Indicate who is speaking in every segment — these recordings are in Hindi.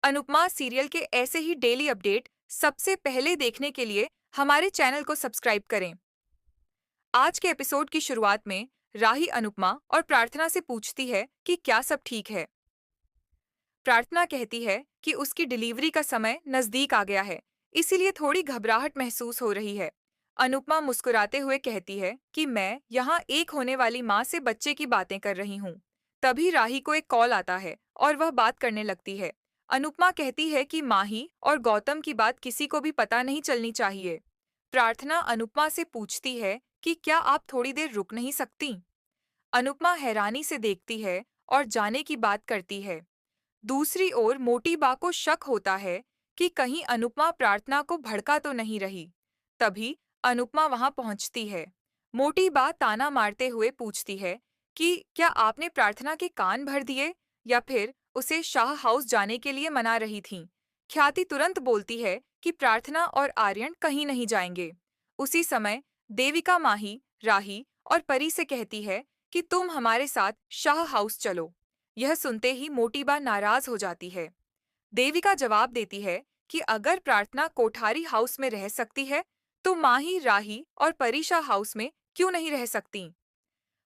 Speaker 1: अनुपमा सीरियल के ऐसे ही डेली अपडेट सबसे पहले देखने के लिए हमारे चैनल को सब्सक्राइब करें। आज के एपिसोड की शुरुआत में राही अनुपमा और प्रार्थना से पूछती है कि क्या सब ठीक है। प्रार्थना कहती है कि उसकी डिलीवरी का समय नजदीक आ गया है, इसीलिए थोड़ी घबराहट महसूस हो रही है। अनुपमा मुस्कुराते हुए कहती है कि मैं यहाँ एक होने वाली माँ से बच्चे की बातें कर रही हूँ। तभी राही को एक कॉल आता है और वह बात करने लगती है। अनुपमा कहती है कि माही और गौतम की बात किसी को भी पता नहीं चलनी चाहिए। प्रार्थना अनुपमा से पूछती है कि क्या आप थोड़ी देर रुक नहीं सकती। अनुपमा हैरानी से देखती है और जाने की बात करती है। दूसरी ओर मोटी बा को शक होता है कि कहीं अनुपमा प्रार्थना को भड़का तो नहीं रही। तभी अनुपमा वहां पहुंचती है। मोटी बा ताना मारते हुए पूछती है कि क्या आपने प्रार्थना के कान भर दिए या फिर उसे शाह हाउस जाने के लिए मना रही थीं। ख्याति तुरंत बोलती है कि प्रार्थना और आर्यन कहीं नहीं जाएंगे। उसी समय देविका माही, राही और परी से कहती है कि तुम हमारे साथ शाह हाउस चलो। यह सुनते ही मोटी बा नाराज हो जाती है। देविका जवाब देती है कि अगर प्रार्थना कोठारी हाउस में रह सकती है तो माही, राही और परीशा हाउस में क्यों नहीं रह सकती।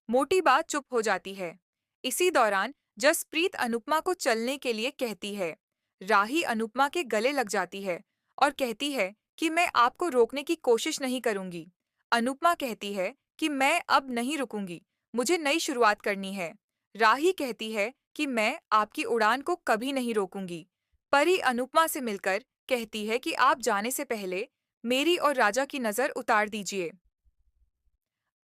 Speaker 1: मोटी बा चुप हो जाती है। इसी दौरान जसप्रीत अनुपमा को चलने के लिए कहती है। राही अनुपमा के गले लग जाती है और कहती है कि मैं आपको रोकने की कोशिश नहीं करूंगी। अनुपमा कहती है कि मैं अब नहीं रुकूंगी, मुझे नई शुरुआत करनी है। राही कहती है कि मैं आपकी उड़ान को कभी नहीं रोकूंगी। परी अनुपमा से मिलकर कहती है कि आप जाने से पहले मेरी और राजा की नजर उतार दीजिए।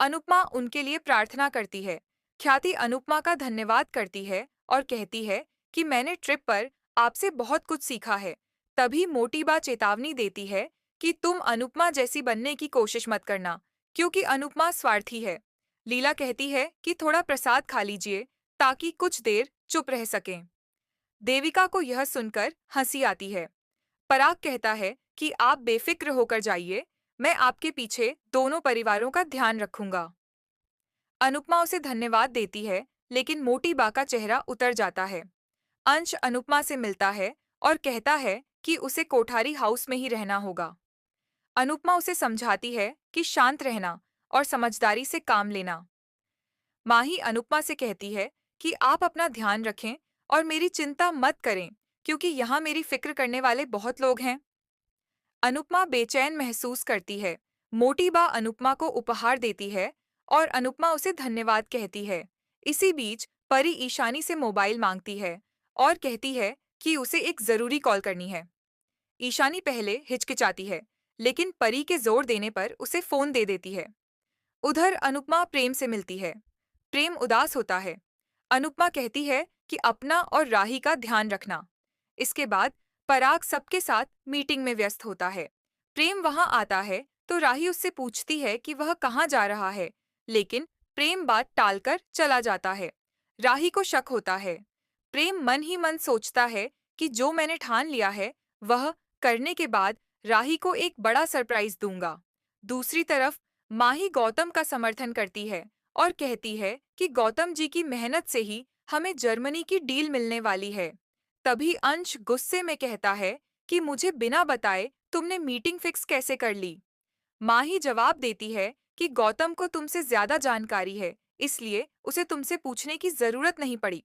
Speaker 1: अनुपमा उनके लिए प्रार्थना करती है। ख्याति अनुपमा का धन्यवाद करती है और कहती है कि मैंने ट्रिप पर आपसे बहुत कुछ सीखा है। तभी मोटी बा चेतावनी देती है कि तुम अनुपमा जैसी बनने की कोशिश मत करना, क्योंकि अनुपमा स्वार्थी है। लीला कहती है कि थोड़ा प्रसाद खा लीजिए ताकि कुछ देर चुप रह सकें। देविका को यह सुनकर हंसी आती है। पराग कहता है कि आप बेफिक्र होकर जाइए, मैं आपके पीछे दोनों परिवारों का ध्यान रखूंगा। अनुपमा उसे धन्यवाद देती है, लेकिन मोटी बा का चेहरा उतर जाता है। अंश अनुपमा से मिलता है और कहता है कि उसे कोठारी हाउस में ही रहना होगा। अनुपमा उसे समझाती है कि शांत रहना और समझदारी से काम लेना। माही अनुपमा से कहती है कि आप अपना ध्यान रखें और मेरी चिंता मत करें, क्योंकि यहाँ मेरी फिक्र करने वाले बहुत लोग हैं। अनुपमा बेचैन महसूस करती है। मोटी बा अनुपमा को उपहार देती है और अनुपमा उसे धन्यवाद कहती है। इसी बीच परी ईशानी से मोबाइल मांगती है और कहती है कि उसे एक जरूरी कॉल करनी है। ईशानी पहले हिचकिचाती है, लेकिन परी के जोर देने पर उसे फोन दे देती है। उधर अनुपमा प्रेम से मिलती है। प्रेम उदास होता है। अनुपमा कहती है कि अपना और राही का ध्यान रखना। इसके बाद पराग सबके साथ मीटिंग में व्यस्त होता है। प्रेम वहां आता है तो राही उससे पूछती है कि वह कहाँ जा रहा है, लेकिन प्रेम बात टालकर चला जाता है। राही को शक होता है। प्रेम मन ही मन सोचता है कि जो मैंने ठान लिया है वह करने के बाद राही को एक बड़ा सरप्राइज दूंगा। दूसरी तरफ माही गौतम का समर्थन करती है और कहती है कि गौतम जी की मेहनत से ही हमें जर्मनी की डील मिलने वाली है। तभी अंश गुस्से में कहता है कि मुझे बिना बताए तुमने मीटिंग फिक्स कैसे कर ली। माही जवाब देती है कि गौतम को तुमसे ज्यादा जानकारी है, इसलिए उसे तुमसे पूछने की जरूरत नहीं पड़ी।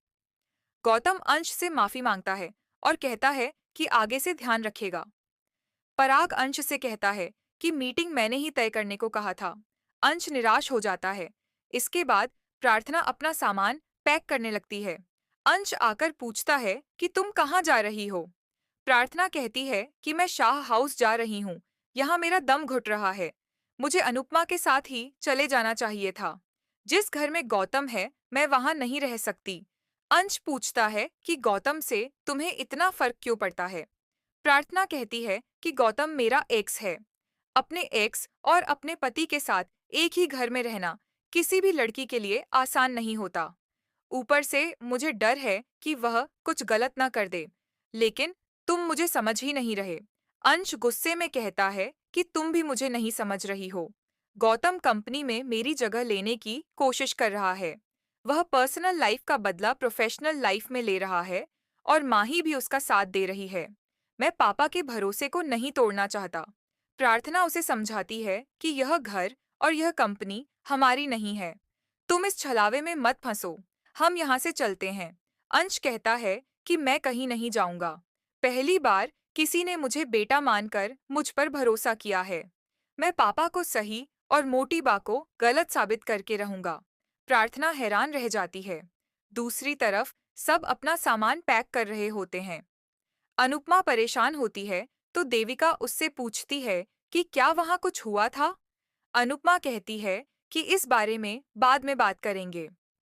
Speaker 1: गौतम अंश से माफी मांगता है और कहता है कि आगे से ध्यान रखेगा। पराग अंश से कहता है कि मीटिंग मैंने ही तय करने को कहा था। अंश निराश हो जाता है। इसके बाद प्रार्थना अपना सामान पैक करने लगती है। अंश आकर पूछता है कि तुम कहाँ जा रही हो। प्रार्थना कहती है कि मैं शाह हाउस जा रही हूँ, यहाँ मेरा दम घुट रहा है। मुझे अनुपमा के साथ ही चले जाना चाहिए था। जिस घर में गौतम है मैं वहां नहीं रह सकती। अंश पूछता है कि गौतम से तुम्हें इतना फर्क क्यों पड़ता है। प्रार्थना कहती है कि गौतम मेरा एक्स है। अपने एक्स और अपने पति के साथ एक ही घर में रहना किसी भी लड़की के लिए आसान नहीं होता। ऊपर से मुझे डर है कि वह कुछ गलत ना कर दे। लेकिन तुम मुझे समझ ही नहीं रहे। अंश गुस्से में कहता है कि तुम भी मुझे नहीं समझ रही हो। गौतम कंपनी में मेरी जगह लेने की कोशिश कर रहा है। वह पर्सनल लाइफ का बदला प्रोफेशनल लाइफ में ले रहा है और माही भी उसका साथ दे रही है। मैं पापा के भरोसे को नहीं तोड़ना चाहता। प्रार्थना उसे समझाती है कि यह घर और यह कंपनी हमारी नहीं है। तुम इस छलावे में मत फंसो। हम यहाँ से चलते हैं। अंश कहता है कि मैं कहीं नहीं जाऊंगा। पहली बार किसी ने मुझे बेटा मानकर मुझ पर भरोसा किया है। मैं पापा को सही और मोटी बा को गलत साबित करके रहूंगा। प्रार्थना हैरान रह जाती है। दूसरी तरफ सब अपना सामान पैक कर रहे होते हैं। अनुपमा परेशान होती है तो देविका उससे पूछती है कि क्या वहां कुछ हुआ था। अनुपमा कहती है कि इस बारे में बाद में बात करेंगे।